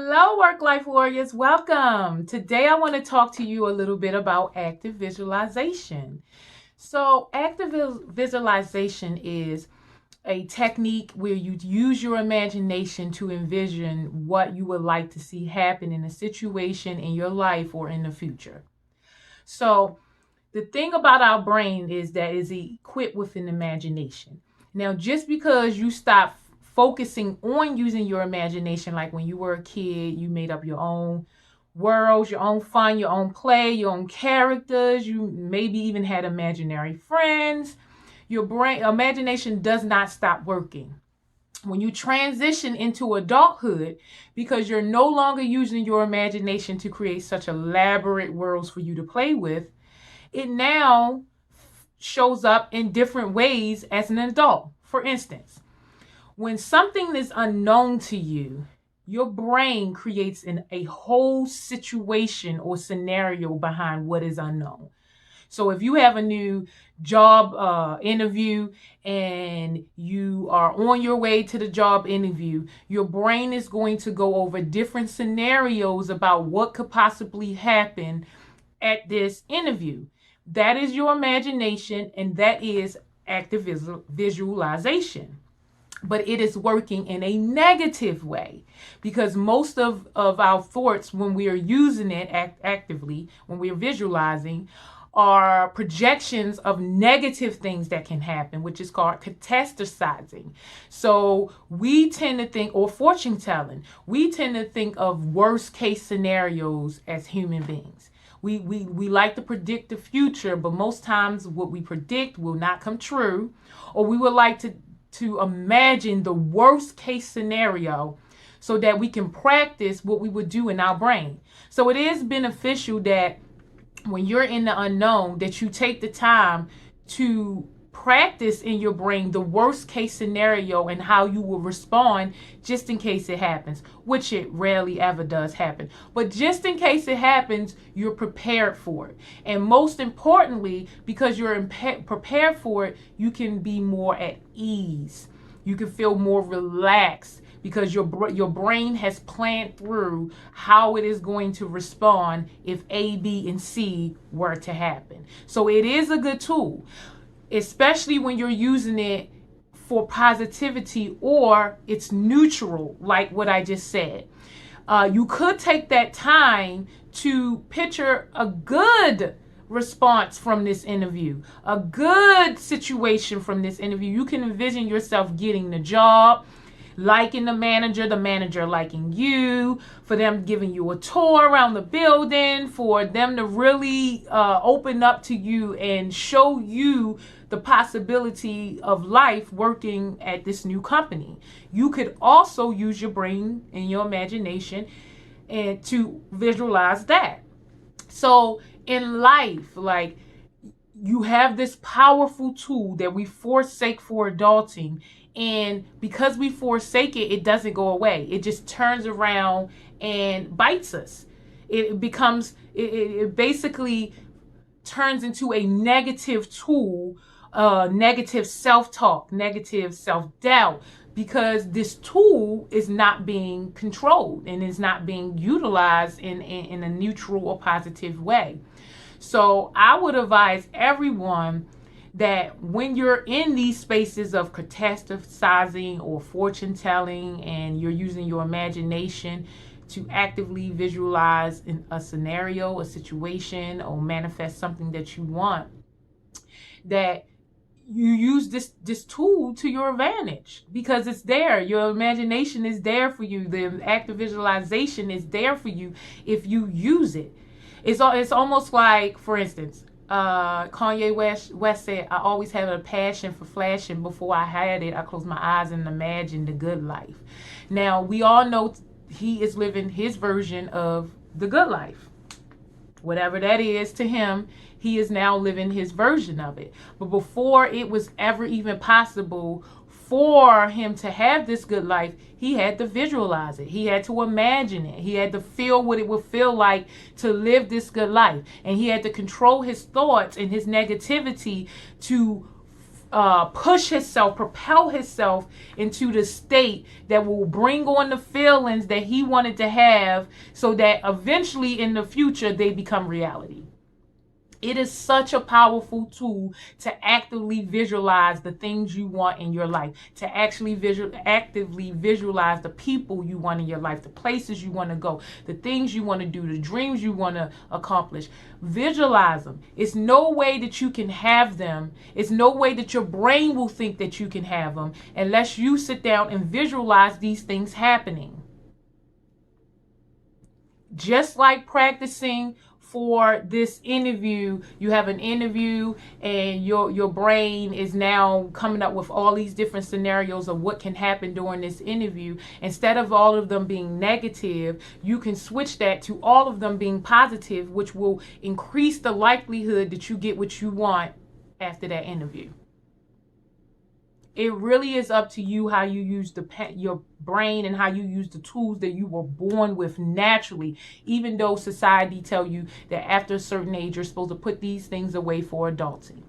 Hello, work life warriors. Welcome. Today, I want to talk to you a little bit about active visualization. So, visualization is a technique where you use your imagination to envision what you would like to see happen in a situation in your life or in the future. So, the thing about our brain is that it's equipped with an imagination. Now, just because you stop focusing on using your imagination, like when you were a kid, you made up your own worlds, your own fun, your own play, your own characters, you maybe even had imaginary friends. Your brain imagination does not stop working. When you transition into adulthood, because you're no longer using your imagination to create such elaborate worlds for you to play with, it now shows up in different ways as an adult. For instance, when something is unknown to you, your brain creates a whole situation or scenario behind what is unknown. So if you have a new job interview and you are on your way to the job interview, your brain is going to go over different scenarios about what could possibly happen at this interview. That is your imagination, and that is active visualization. But it is working in a negative way, because most of our thoughts, when we are using it actively, when we're visualizing, are projections of negative things that can happen, which is called catastrophizing. So we tend to think, or fortune telling, we tend to think of worst case scenarios as human beings. We like to predict the future, but most times what we predict will not come true, or we would like to imagine the worst case scenario so that we can practice what we would do in our brain. So it is beneficial that when you're in the unknown, that you take the time to practice in your brain the worst case scenario and how you will respond just in case it happens, which it rarely ever does happen. But just in case it happens, you're prepared for it. And most importantly, because you're prepared for it, you can be more at ease. You can feel more relaxed because your brain has planned through how it is going to respond if A, B, and C were to happen. So it is a good tool, especially when you're using it for positivity or it's neutral, like what I just said. You could take that time to picture a good response from this interview, a good situation from this interview. You can envision yourself getting the job, liking the manager liking you, for them giving you a tour around the building, for them to really open up to you and show you the possibility of life working at this new company. You could also use your brain and your imagination and to visualize that. So in life, like, you have this powerful tool that we forsake for adulting. And because we forsake it, it doesn't go away. It just turns around and bites us. It basically turns into a negative tool, negative self-talk, negative self-doubt, because this tool is not being controlled and is not being utilized in a neutral or positive way. So I would advise everyone that when you're in these spaces of catastrophizing or fortune telling, and you're using your imagination to actively visualize a scenario, a situation, or manifest something that you want, that you use this tool to your advantage, because it's there. Your imagination is there for you. The active visualization is there for you if you use it. It's almost like, for instance, Kanye West said, "I always had a passion for flashing. Before I had it, I closed my eyes and imagined the good life." Now, we all know he is living his version of the good life. Whatever that is to him, he is now living his version of it. But before it was ever even possible for him to have this good life, he had to visualize it. He had to imagine it. He had to feel what it would feel like to live this good life. And he had to control his thoughts and his negativity to push himself, propel himself into the state that will bring on the feelings that he wanted to have, so that eventually in the future they become reality. It is such a powerful tool to actively visualize the things you want in your life, to actually actively visualize the people you want in your life, the places you want to go, the things you want to do, the dreams you want to accomplish. Visualize them. It's no way that you can have them. It's no way that your brain will think that you can have them unless you sit down and visualize these things happening. Just like practicing for this interview, you have an interview and your brain is now coming up with all these different scenarios of what can happen during this interview. Instead of all of them being negative, you can switch that to all of them being positive, which will increase the likelihood that you get what you want after that interview. It really is up to you how you use your brain and how you use the tools that you were born with naturally, even though society tell you that after a certain age you're supposed to put these things away for adulting.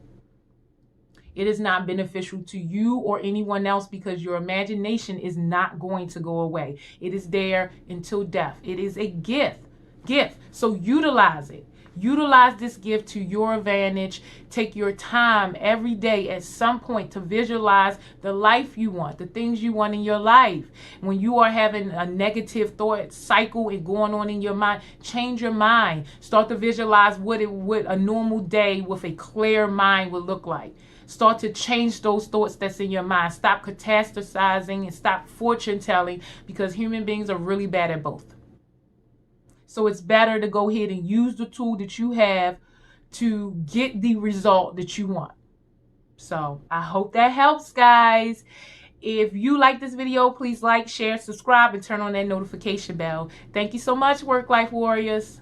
It is not beneficial to you or anyone else, because your imagination is not going to go away. It is there until death. It is a gift. So utilize it. Utilize this gift to your advantage. Take your time every day at some point to visualize the life you want, the things you want in your life. When you are having a negative thought cycle and going on in your mind, change your mind. Start to visualize what a normal day with a clear mind would look like. Start to change those thoughts that's in your mind. Stop catastrophizing and stop fortune telling, because human beings are really bad at both. So it's better to go ahead and use the tool that you have to get the result that you want. So I hope that helps, guys. If you like this video, please like, share, subscribe, and turn on that notification bell. Thank you so much, Work Life Warriors.